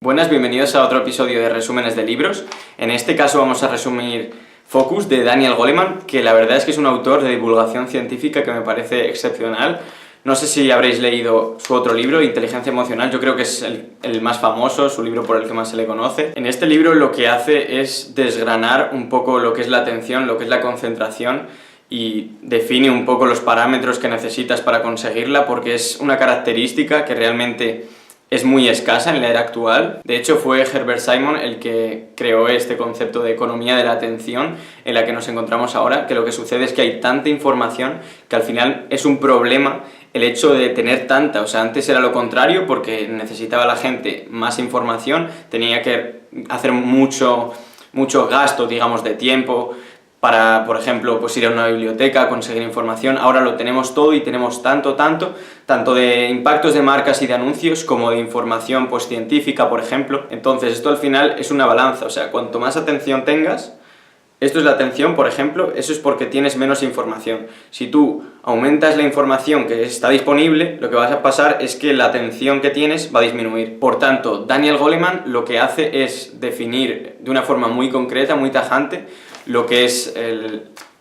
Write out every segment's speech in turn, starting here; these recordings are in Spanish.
Buenas, bienvenidos a otro episodio de resúmenes de libros. En este caso vamos a resumir Focus de Daniel Goleman, que la verdad es que es un autor de divulgación científica que me parece excepcional. No sé si habréis leído su otro libro, Inteligencia Emocional, yo creo que es el más famoso, su libro por el que más se le conoce. En este libro lo que hace es desgranar un poco lo que es la atención, lo que es la concentración, y define un poco los parámetros que necesitas para conseguirla, porque es una característica que realmente es muy escasa en la era actual. De hecho, fue Herbert Simon el que creó este concepto de economía de la atención en la que nos encontramos ahora, que lo que sucede es que hay tanta información que al final es un problema el hecho de tener tanta. O sea, antes era lo contrario, porque necesitaba la gente más información, tenía que hacer mucho gasto, digamos, de tiempo para, por ejemplo, pues ir a una biblioteca, conseguir información. Ahora lo tenemos todo y tenemos tanto de impactos de marcas y de anuncios como de información pues científica, por ejemplo. Entonces esto al final es una balanza, o sea, cuanto más atención tengas, esto es la atención, por ejemplo, eso es porque tienes menos información. Si tú aumentas la información que está disponible, lo que vas a pasar es que la atención que tienes va a disminuir. Por tanto, Daniel Goleman lo que hace es definir de una forma muy concreta, muy tajante, lo que es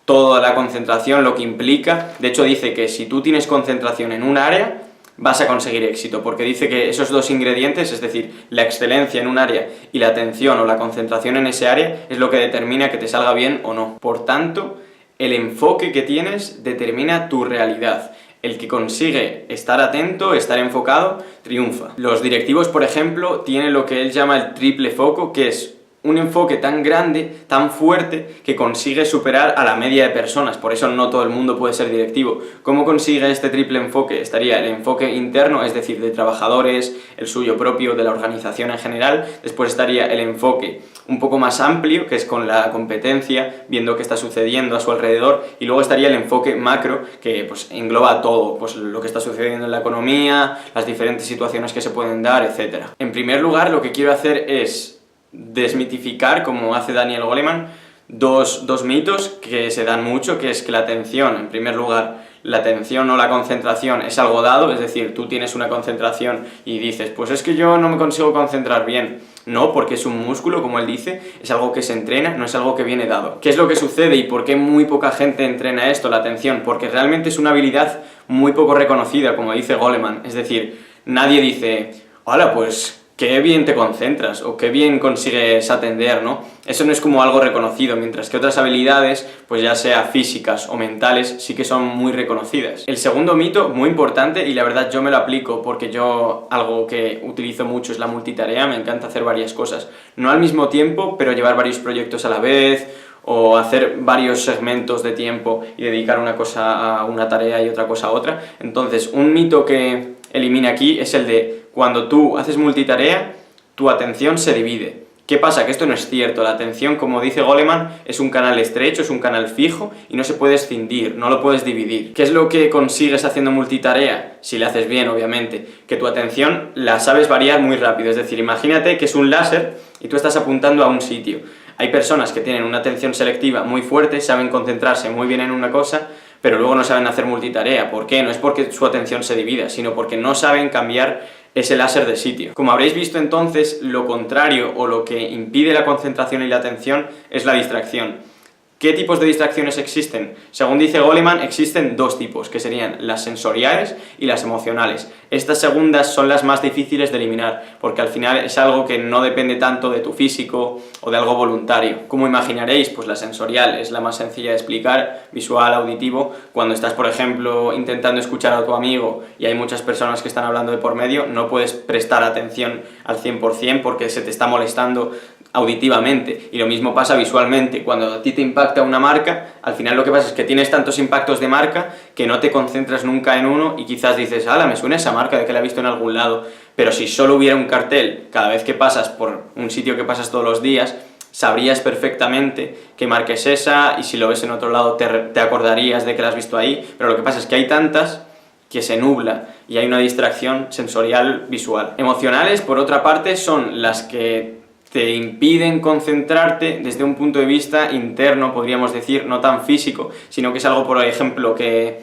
toda la concentración, lo que implica. De hecho dice que si tú tienes concentración en un área, vas a conseguir éxito, porque dice que esos dos ingredientes, es decir, la excelencia en un área y la atención o la concentración en ese área, es lo que determina que te salga bien o no. Por tanto, el enfoque que tienes determina tu realidad. El que consigue estar atento, estar enfocado, triunfa. Los directivos, por ejemplo, tienen lo que él llama el triple foco, que es un enfoque tan grande, tan fuerte, que consigue superar a la media de personas. Por eso no todo el mundo puede ser directivo. ¿Cómo consigue este triple enfoque? Estaría el enfoque interno, es decir, de trabajadores, el suyo propio, de la organización en general. Después estaría el enfoque un poco más amplio, que es con la competencia, viendo qué está sucediendo a su alrededor. Y luego estaría el enfoque macro, que pues engloba todo, pues lo que está sucediendo en la economía, las diferentes situaciones que se pueden dar, etc. En primer lugar, lo que quiero hacer es desmitificar, como hace Daniel Goleman, dos mitos que se dan mucho, que es que la atención, en primer lugar, la atención o la concentración es algo dado, es decir, tú tienes una concentración y dices, pues es que yo no me consigo concentrar bien. No, porque es un músculo, como él dice, es algo que se entrena, no es algo que viene dado. ¿Qué es lo que sucede y por qué muy poca gente entrena esto, la atención? Porque realmente es una habilidad muy poco reconocida, como dice Goleman, es decir, nadie dice, hola, pues qué bien te concentras o qué bien consigues atender, ¿no? Eso no es como algo reconocido, mientras que otras habilidades, pues ya sea físicas o mentales, sí que son muy reconocidas. El segundo mito, muy importante, y la verdad yo me lo aplico porque yo algo que utilizo mucho es la multitarea, me encanta hacer varias cosas, no al mismo tiempo, pero llevar varios proyectos a la vez, o hacer varios segmentos de tiempo y dedicar una cosa a una tarea y otra cosa a otra. Entonces, un mito que elimina aquí es el de cuando tú haces multitarea, tu atención se divide. ¿Qué pasa? Que esto no es cierto. La atención, como dice Goleman, es un canal estrecho, es un canal fijo y no se puede escindir, no lo puedes dividir. ¿Qué es lo que consigues haciendo multitarea? Si le haces bien, obviamente, que tu atención la sabes variar muy rápido. Es decir, imagínate que es un láser y tú estás apuntando a un sitio. Hay personas que tienen una atención selectiva muy fuerte, saben concentrarse muy bien en una cosa, pero luego no saben hacer multitarea. ¿Por qué? No es porque su atención se divida, sino porque no saben cambiar ese láser de sitio. Como habréis visto entonces, lo contrario o lo que impide la concentración y la atención es la distracción. ¿Qué tipos de distracciones existen? Según dice Goleman, existen dos tipos, que serían las sensoriales y las emocionales. Estas segundas son las más difíciles de eliminar, porque al final es algo que no depende tanto de tu físico o de algo voluntario. Como imaginaréis, pues la sensorial es la más sencilla de explicar, visual, auditivo. Cuando estás, por ejemplo, intentando escuchar a tu amigo y hay muchas personas que están hablando de por medio, no puedes prestar atención al 100% porque se te está molestando auditivamente, y lo mismo pasa visualmente. Cuando a ti te impacta una marca, al final lo que pasa es que tienes tantos impactos de marca que no te concentras nunca en uno y quizás dices, ¡hala, me suena esa marca de que la he visto en algún lado! Pero si solo hubiera un cartel cada vez que pasas por un sitio que pasas todos los días, sabrías perfectamente qué marca es esa y si lo ves en otro lado te acordarías de que la has visto ahí, pero lo que pasa es que hay tantas que se nubla y hay una distracción sensorial visual. Emocionales, por otra parte, son las que te impiden concentrarte desde un punto de vista interno, podríamos decir, no tan físico, sino que es algo, por ejemplo, que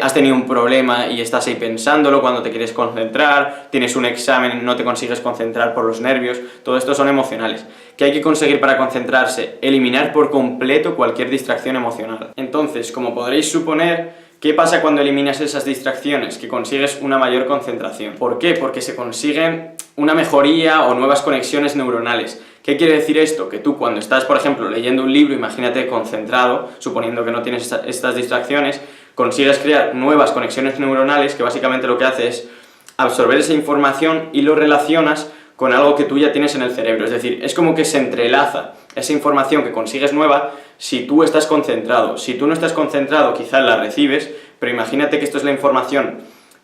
has tenido un problema y estás ahí pensándolo cuando te quieres concentrar, tienes un examen y no te consigues concentrar por los nervios, todo esto son emocionales. ¿Qué hay que conseguir para concentrarse? Eliminar por completo cualquier distracción emocional. Entonces, como podréis suponer, ¿qué pasa cuando eliminas esas distracciones? Que consigues una mayor concentración. ¿Por qué? Porque se consigue una mejoría o nuevas conexiones neuronales. ¿Qué quiere decir esto? Que tú cuando estás, por ejemplo, leyendo un libro, imagínate concentrado, suponiendo que no tienes estas distracciones, consigues crear nuevas conexiones neuronales que básicamente lo que hace es absorber esa información y lo relacionas con algo que tú ya tienes en el cerebro. Es decir, es como que se entrelaza esa información que consigues nueva si tú estás concentrado. Si tú no estás concentrado, quizás la recibes, pero imagínate que esto es la información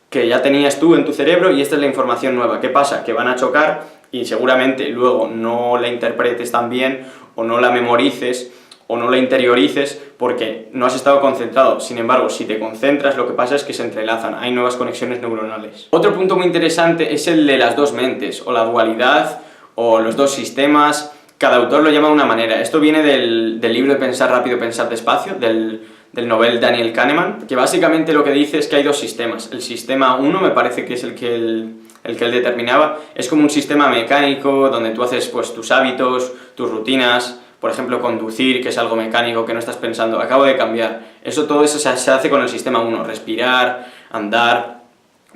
que ya tenías tú en tu cerebro y esta es la información nueva. ¿Qué pasa? Que van a chocar y seguramente luego no la interpretes tan bien o no la memorices o no la interiorices porque no has estado concentrado. Sin embargo, si te concentras, lo que pasa es que se entrelazan, hay nuevas conexiones neuronales. Otro punto muy interesante es el de las dos mentes, o la dualidad, o los dos sistemas. Cada autor lo llama de una manera. Esto viene del libro de Pensar rápido, pensar despacio, del novel Daniel Kahneman, que básicamente lo que dice es que hay dos sistemas. El sistema 1 me parece que es el que él determinaba, es como un sistema mecánico donde tú haces pues tus hábitos, tus rutinas, por ejemplo conducir, que es algo mecánico que no estás pensando, acabo de cambiar. Todo eso se hace con el sistema 1, respirar, andar,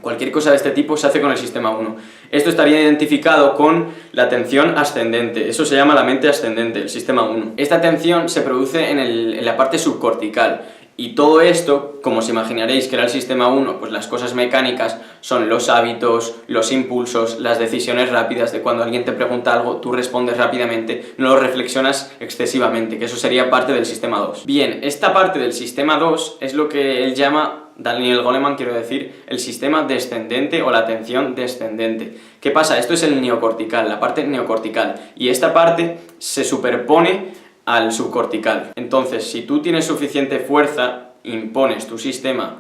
cualquier cosa de este tipo se hace con el sistema 1. Esto estaría identificado con la atención ascendente, eso se llama la mente ascendente, el sistema 1. Esta atención se produce en la parte subcortical. Y todo esto, como os imaginaréis que era el sistema 1, pues las cosas mecánicas son los hábitos, los impulsos, las decisiones rápidas de cuando alguien te pregunta algo, tú respondes rápidamente, no lo reflexionas excesivamente, que eso sería parte del sistema 2. Bien, esta parte del sistema 2 es lo que él llama, Daniel Goleman quiero decir, el sistema descendente o la atención descendente. ¿Qué pasa? Esto es el neocortical, la parte neocortical, y esta parte se superpone al subcortical. Entonces, si tú tienes suficiente fuerza, impones tu sistema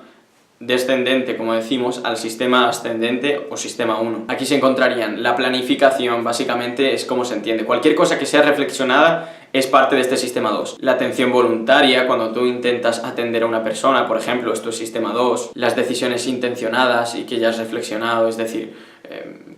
descendente, como decimos, al sistema ascendente o sistema 1. Aquí se encontrarían la planificación, básicamente es como se entiende. Cualquier cosa que sea reflexionada es parte de este sistema 2. La atención voluntaria, cuando tú intentas atender a una persona, por ejemplo, esto es sistema 2. Las decisiones intencionadas y que ya has reflexionado, es decir,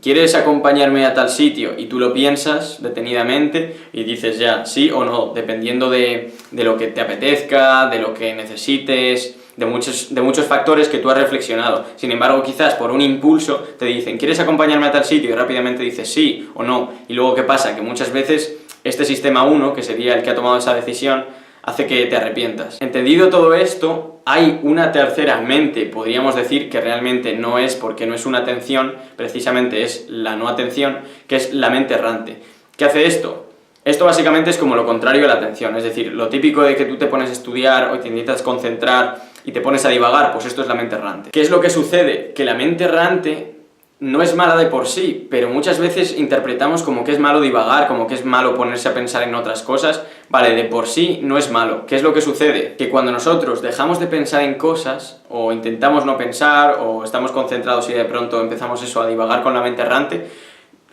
¿quieres acompañarme a tal sitio? Y tú lo piensas detenidamente y dices ya sí o no, dependiendo de lo que te apetezca, de lo que necesites, de muchos factores que tú has reflexionado. Sin embargo, quizás por un impulso te dicen ¿quieres acompañarme a tal sitio? Y rápidamente dices sí o no. Y luego ¿qué pasa? Que muchas veces este sistema 1, que sería el que ha tomado esa decisión, hace que te arrepientas. Entendido todo esto, hay una tercera mente, podríamos decir que realmente no es porque no es una atención, precisamente es la no atención, que es la mente errante. ¿Qué hace esto? Esto básicamente es como lo contrario a la atención, es decir, lo típico de que tú te pones a estudiar o te intentas concentrar y te pones a divagar, pues esto es la mente errante. ¿Qué es lo que sucede? Que la mente errante no es mala de por sí, pero muchas veces interpretamos como que es malo divagar, como que es malo ponerse a pensar en otras cosas. Vale, de por sí no es malo. ¿Qué es lo que sucede? Que cuando nosotros dejamos de pensar en cosas, o intentamos no pensar, o estamos concentrados y de pronto empezamos eso a divagar con la mente errante,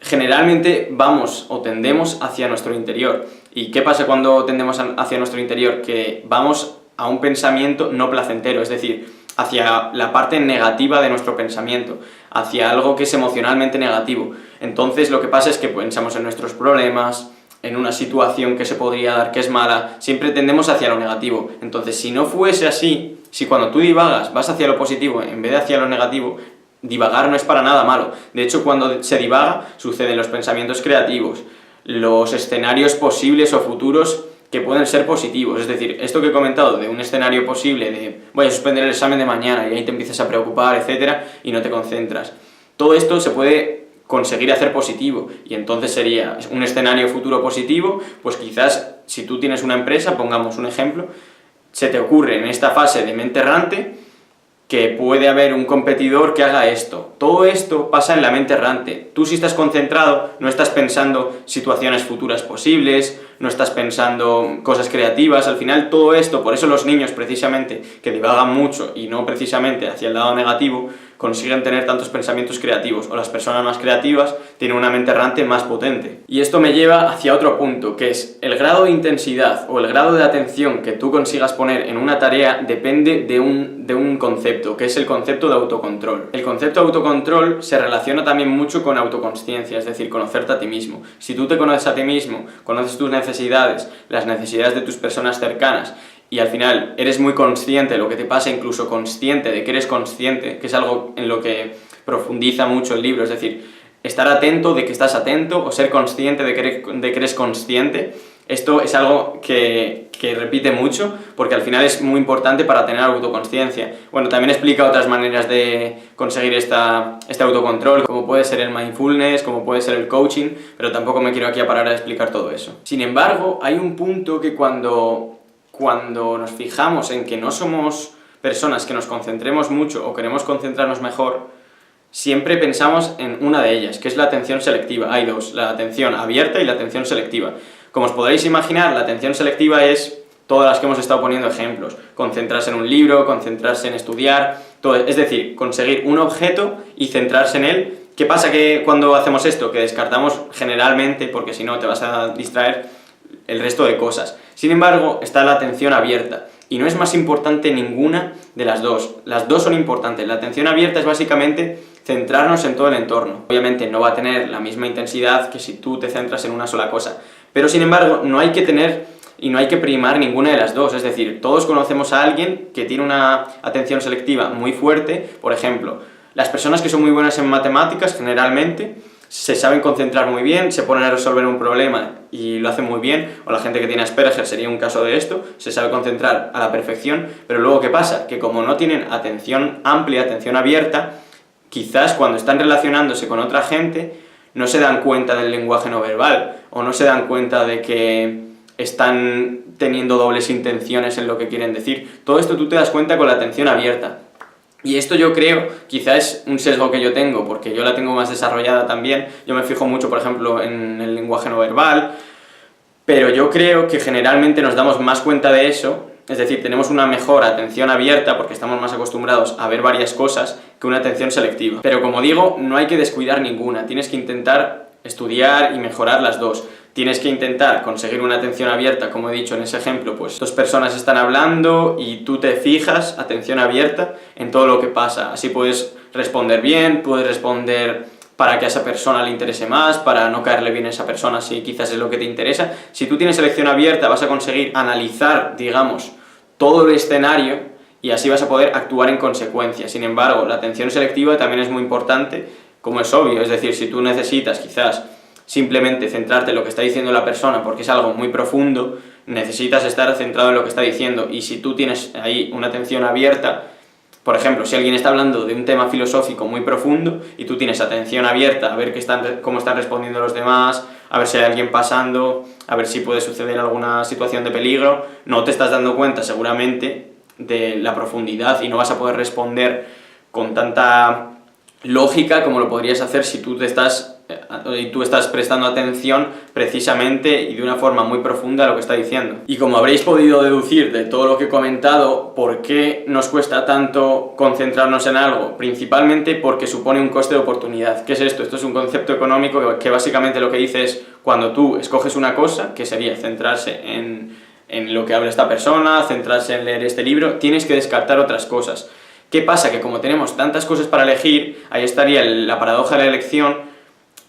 generalmente vamos o tendemos hacia nuestro interior. ¿Y qué pasa cuando tendemos hacia nuestro interior? Que vamos a un pensamiento no placentero, es decir, hacia la parte negativa de nuestro pensamiento, hacia algo que es emocionalmente negativo. Entonces lo que pasa es que pensamos en nuestros problemas, en una situación que se podría dar que es mala, siempre tendemos hacia lo negativo. Entonces si no fuese así, si cuando tú divagas vas hacia lo positivo en vez de hacia lo negativo, divagar no es para nada malo. De hecho, cuando se divaga suceden los pensamientos creativos, los escenarios posibles o futuros que pueden ser positivos. Es decir, esto que he comentado de un escenario posible de voy a suspender el examen de mañana y ahí te empiezas a preocupar, etcétera, y no te concentras. Todo esto se puede conseguir hacer positivo y entonces sería un escenario futuro positivo, pues quizás si tú tienes una empresa, pongamos un ejemplo, se te ocurre en esta fase de mente errante que puede haber un competidor que haga esto. Todo esto pasa en la mente errante. Tú si estás concentrado, no estás pensando situaciones futuras posibles, no estás pensando cosas creativas, al final todo esto, por eso los niños precisamente, que divagan mucho y no precisamente hacia el lado negativo, consiguen tener tantos pensamientos creativos, o las personas más creativas tienen una mente errante más potente. Y esto me lleva hacia otro punto, que es el grado de intensidad o el grado de atención que tú consigas poner en una tarea depende de un concepto, que es el concepto de autocontrol. El concepto de autocontrol se relaciona también mucho con autoconsciencia, es decir, conocerte a ti mismo. Si tú te conoces a ti mismo, conoces tus necesidades, las necesidades de tus personas cercanas, y al final eres muy consciente de lo que te pasa, incluso consciente de que eres consciente, que es algo en lo que profundiza mucho el libro, es decir, estar atento de que estás atento o ser consciente de que eres consciente. Esto es algo que repite mucho porque al final es muy importante para tener autoconsciencia. Bueno, también explica otras maneras de conseguir este autocontrol, como puede ser el mindfulness, como puede ser el coaching, pero tampoco me quiero aquí a parar a explicar todo eso. Sin embargo, hay un punto que cuando nos fijamos en que no somos personas que nos concentremos mucho o queremos concentrarnos mejor, siempre pensamos en una de ellas, que es la atención selectiva. Hay dos, la atención abierta y la atención selectiva. Como os podréis imaginar, la atención selectiva es todas las que hemos estado poniendo ejemplos. Concentrarse en un libro, concentrarse en estudiar, todo, es decir, conseguir un objeto y centrarse en él. ¿Qué pasa que cuando hacemos esto? Que descartamos generalmente, porque si no te vas a distraer, el resto de cosas. Sin embargo, está la atención abierta. Y no es más importante ninguna de las dos. Las dos son importantes. La atención abierta es básicamente centrarnos en todo el entorno. Obviamente no va a tener la misma intensidad que si tú te centras en una sola cosa. Pero sin embargo, no hay que tener y no hay que primar ninguna de las dos. Es decir, todos conocemos a alguien que tiene una atención selectiva muy fuerte. Por ejemplo, las personas que son muy buenas en matemáticas, generalmente, se saben concentrar muy bien, se ponen a resolver un problema y lo hacen muy bien, o la gente que tiene Asperger sería un caso de esto, se sabe concentrar a la perfección, pero luego ¿qué pasa? Que como no tienen atención amplia, atención abierta, quizás cuando están relacionándose con otra gente no se dan cuenta del lenguaje no verbal, o no se dan cuenta de que están teniendo dobles intenciones en lo que quieren decir. Todo esto tú te das cuenta con la atención abierta. Y esto yo creo, quizás es un sesgo que yo tengo, porque yo la tengo más desarrollada también. Yo me fijo mucho, por ejemplo, en el lenguaje no verbal, pero yo creo que generalmente nos damos más cuenta de eso, es decir, tenemos una mejor atención abierta porque estamos más acostumbrados a ver varias cosas que una atención selectiva. Pero como digo, no hay que descuidar ninguna, tienes que intentar estudiar y mejorar las dos. Tienes que intentar conseguir una atención abierta, como he dicho en ese ejemplo, pues dos personas están hablando y tú te fijas, atención abierta, en todo lo que pasa. Así puedes responder bien, puedes responder para que a esa persona le interese más, para no caerle bien a esa persona si quizás es lo que te interesa. Si tú tienes selección abierta vas a conseguir analizar, digamos, todo el escenario y así vas a poder actuar en consecuencia. Sin embargo, la atención selectiva también es muy importante, como es obvio, es decir, si tú necesitas quizás simplemente centrarte en lo que está diciendo la persona porque es algo muy profundo, necesitas estar centrado en lo que está diciendo, y si tú tienes ahí una atención abierta, por ejemplo, si alguien está hablando de un tema filosófico muy profundo y tú tienes atención abierta a ver cómo están respondiendo los demás, a ver si hay alguien pasando, a ver si puede suceder alguna situación de peligro, no te estás dando cuenta seguramente de la profundidad y no vas a poder responder con tanta lógica como lo podrías hacer si tú estás prestando atención precisamente y de una forma muy profunda a lo que está diciendo. Y como habréis podido deducir de todo lo que he comentado, ¿por qué nos cuesta tanto concentrarnos en algo? Principalmente porque supone un coste de oportunidad. ¿Qué es esto? Esto es un concepto económico que básicamente lo que dice es cuando tú escoges una cosa, que sería centrarse en lo que habla esta persona, centrarse en leer este libro, tienes que descartar otras cosas. ¿Qué pasa? Que como tenemos tantas cosas para elegir, ahí estaría la paradoja de la elección,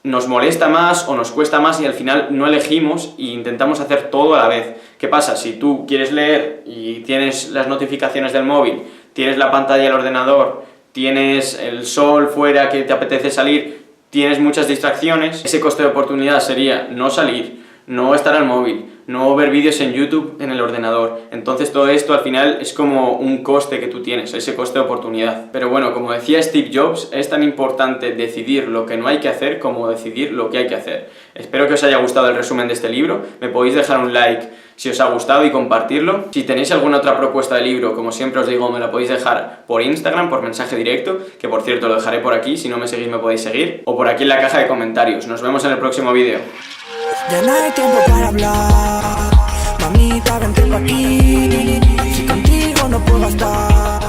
nos molesta más o nos cuesta más y al final no elegimos e intentamos hacer todo a la vez. ¿Qué pasa? Si tú quieres leer y tienes las notificaciones del móvil, tienes la pantalla del ordenador, tienes el sol fuera que te apetece salir, tienes muchas distracciones, ese coste de oportunidad sería no salir, no estar al móvil, no ver vídeos en YouTube en el ordenador. Entonces todo esto al final es como un coste que tú tienes, ese coste de oportunidad. Pero bueno, como decía Steve Jobs, es tan importante decidir lo que no hay que hacer como decidir lo que hay que hacer. Espero que os haya gustado el resumen de este libro, me podéis dejar un like si os ha gustado y compartirlo. Si tenéis alguna otra propuesta de libro, como siempre os digo, me la podéis dejar por Instagram, por mensaje directo, que por cierto lo dejaré por aquí, si no me seguís me podéis seguir, o por aquí en la caja de comentarios. Nos vemos en el próximo vídeo. Ya no hay tiempo para hablar, mamita, vente pa' aquí. Si contigo no puedo estar.